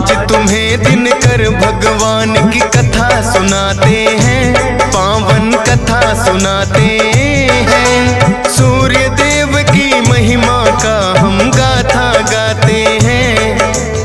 आज तुम्हें दिनकर भगवान की कथा सुनाते हैं, पावन कथा सुनाते हैं। सूर्य देव की महिमा का हम गाथा गाते हैं,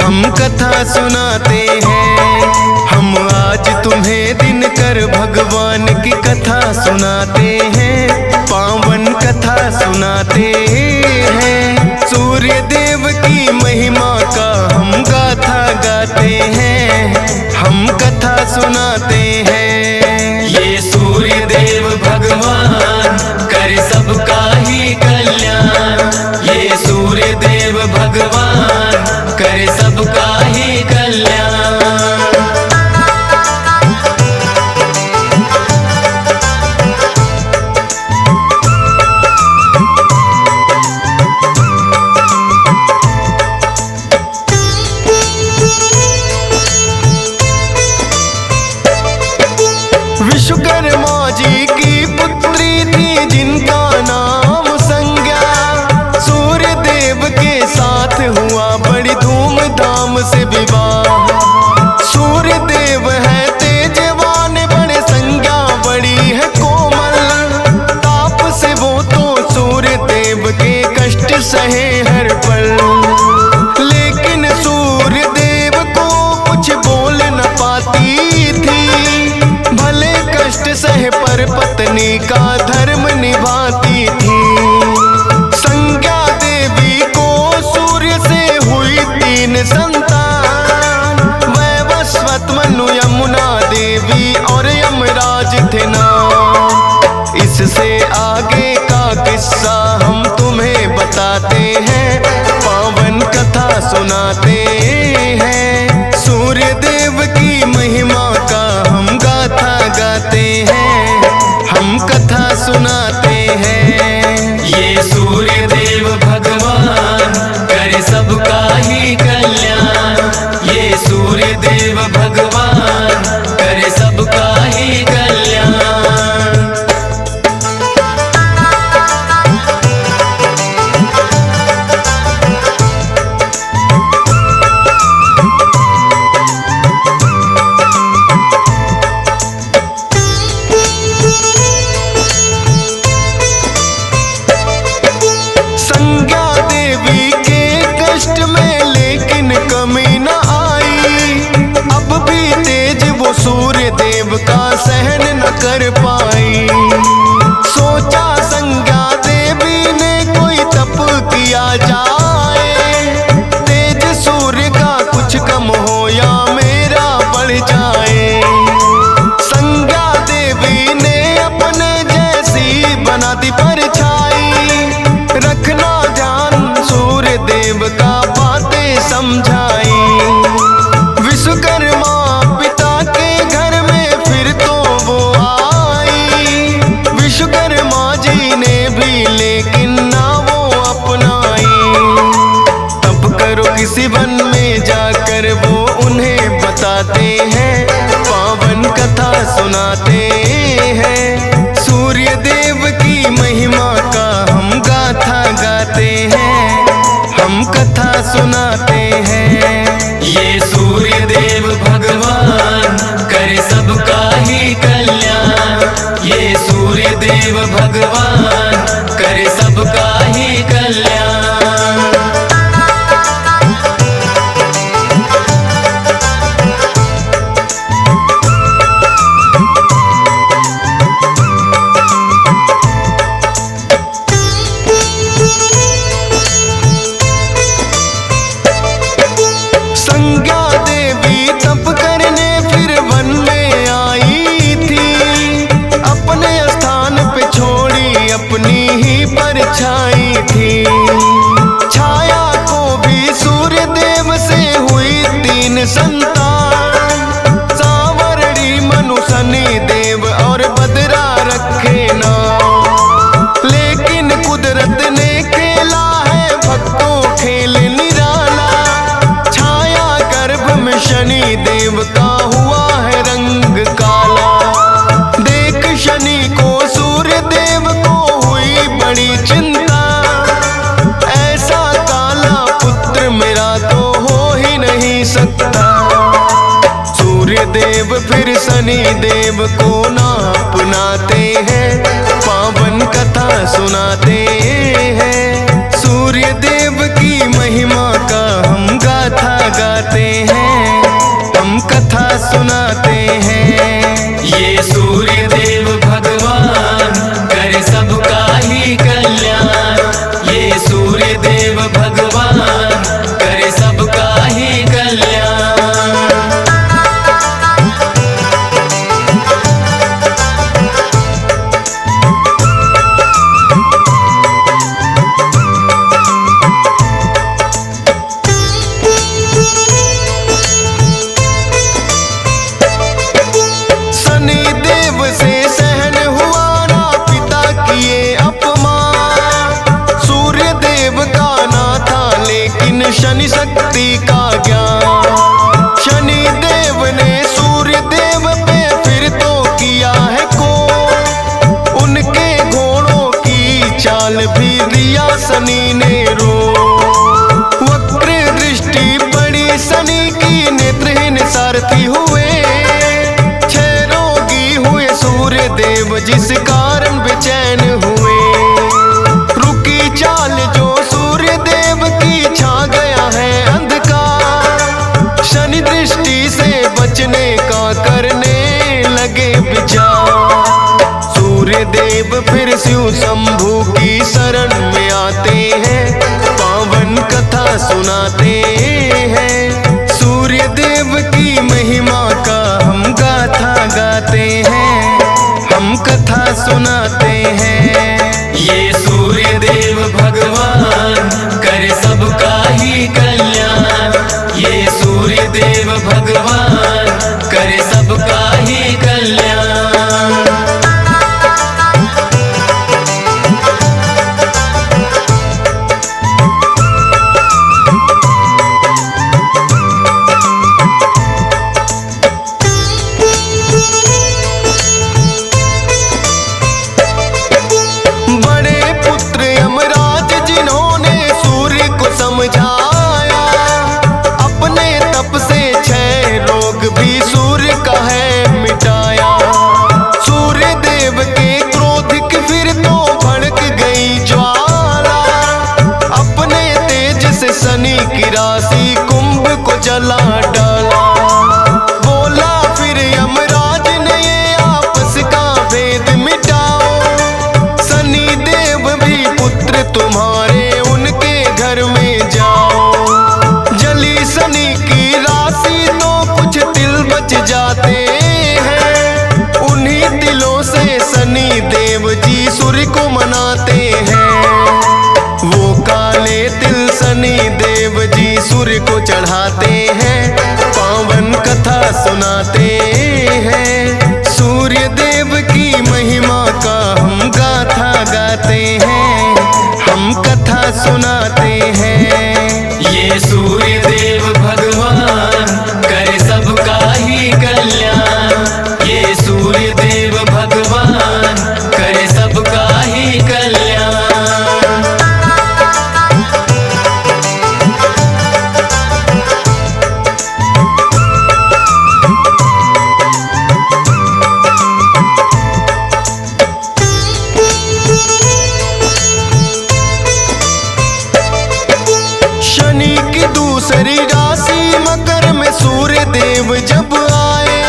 हम कथा सुनाते हैं। हम आज तुम्हें दिनकर भगवान की कथा सुनाते हैं, पावन कथा सुनाते हैं। सूर्य देव की महिमा का हम गाथा गाते हैं, हम कथा सुनाते हैं। ये सूर्य देव भगवान करे सबका ही कल्याण, ये सूर्य देव भगवान करे सबका ही कल्याण। विश्वकर्मा जी की पुत्री थी जिनका नाम संज्ञा, सूर्य देव के साथ हुआ बड़ी धूमधाम से विवाह। सूर्य देव है तेजवान बड़े, संज्ञा बड़ी है कोमल, ताप से वो तो सूर्य देव के कष्ट सहे हर पल। लेकिन सूर्य देव को कुछ बोल न पाती थी, भले कष्ट सह पर पत्नी का धर्म निभाती थी। संज्ञा देवी को सूर्य से हुई 3 संतान, वैवस्वत, मनु, यमुना देवी और यमराज थे नाम। इससे आगे का किस्सा हम तुम्हें बताते हैं, पावन कथा सुनाते हैं। सूर्य देव की महिमा का हम गाथा गाते हैं, हम कथा सुनाते हैं। ये सूर्य देव भगवान करे सबका ही कल्याण, ये सूर्य देव भगवान करे सबका ही कल्याण। संज्ञा देवी के कष्ट में लेकिन कमी न आई, अब भी तेज वो सूर्य देव का सहन न कर पाई। सोचा संज्ञा देवी ने कोई तप किया जाए, तेज सूर्य का कुछ कम हो या मेरा बढ़ जाए। संज्ञा देवी ने अपने जैसी बना दी परछाई, रखना ध्यान सूर्य देव का बातें समझाई। विश्वकर्मा पिता के घर में फिर तो वो आई, विश्वकर्मा जी ने भी लेकिन ना वो अपनाई। तब करो किसी वन में जाकर वो उन्हें बताते हैं, पावन कथा सुनाते हैं। सूर्य देव की महिमा का हम गाथा गाते हैं, हम कथा सुनाते हैं। ये सूर्य देव भगवान करे सबका ही कल्याण, ये सूर्य देव भगवान करे सबका ही कल्याण। संज्ञा देवी तप करने फिर वन में आई थी, अपने स्थान पे छोड़ी अपनी ही परछाई थी। छाया को भी सूर्य देव से हुई 3 संतान, सांवरणी, मनु, शनि देव और बदरा रखे नाम। लेकिन कुदरत ने खेला है भक्तों खेल निराला, छाया गर्भ में शनि देव का हुआ है रंग काला। देख शनि को सूर्य देव को हुई बड़ी चिंता, ऐसा काला पुत्र मेरा तो हो ही नहीं सकता। शनि देव को ना अपनाते हैं, पावन कथा सुनाते हैं। सूर्य देव की महिमा का हम गाथा गाते हैं, हम कथा सुनाते हैं। ये सूर्य देव भगवान करे सबका ही कल्याण। ये सूर्य देव भगवान करे सबका ही कल्याण। शनि शक्ति का ज्ञान, शनि देव ने सूर्य देव पे फिर तो किया है को, उनके घोड़ों की चाल भी दिया शनि ने रो। वक्र दृष्टि पड़ी शनि की, नेत्रहीन सारथी हुए, 6 रोगी हुए सूर्य देव जिस कारण बेचैन हुए। रुकी चाल जो सूर्य देव की, छा गया है अंधकार, शनि दृष्टि से बचने का करने लगे विचार। सूर्य देव फिर शिव शंभु की शरण में आते हैं, पावन कथा सुनाते हैं। सूर्य देव की महिमा का हम गाथा गाते हैं, हम कथा सुनाते हैं। ये सूर्य देव भगवान करे सबका ही कल्याण। ये सूर्य देव भगवान करे सबका ही कल्याण। समझाया अपने तप से 6 रोग भी सूर्य का है मिटाया। सूर्य देव के क्रोध की फिर तो भड़क गई ज्वाला, अपने तेज से शनि की राशि कुंभ को जला डाला। बोला फिर यमराज ने ये आपस का भेद मिटाओ, शनि देव भी पुत्र तुम्हारे उनके घर में जाओ। जली शनि की राशि तो कुछ तिल बच जाते हैं, उन्हीं तिलों से शनि देव जी सूर्य को मनाते हैं। वो काले तिल शनि देव जी सूर्य को चढ़ाते हैं, पावन कथा सुनाते हैं। सूर्य देव की महिमा का हम गाथा गाते हैं, हम कथा सुनाते हैं। ये सूर्य देव भगवान करे सबका ही कल्याण। ये सूर्य देव भगवान करे सबका ही कल्याण। शनि की दूसरी राशि मकर में सूर्य देव जब आए,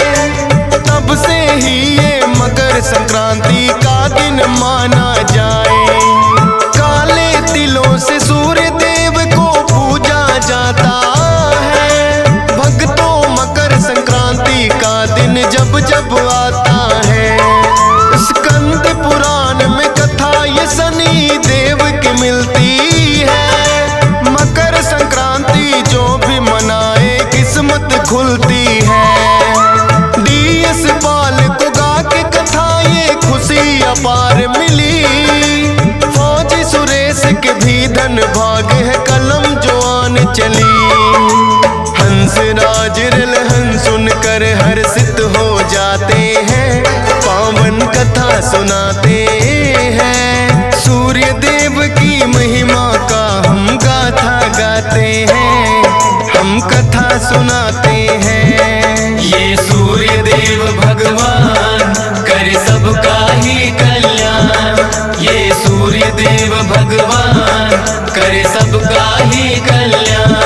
तब से ही ये मकर संक्रांति का दिन माना जाए। काले तिलों से सूर्य देव को पूजा जाता है, भक्तों मकर संक्रांति का दिन जब जब आता है। स्कंद पुराण में कथा ये शनि देव की मिलती है, मकर संक्रांति जो भी मनाए किस्मत खुलती है। डीएस पाल को गा के कथा ये खुशी अपार मिली, फौजी सुरेश के भी धन भाग है कलम जो आन चली। हंस राज रलहन सुनकर हर्षित हो जाते हैं, पावन कथा सुनाते हैं। सूर्य देव की महिमा का हम गाथा गाते हैं, हम कथा सुनाते हैं। ये सूर्य देव भगवान देव भगवान करे सबका ही कल्याण।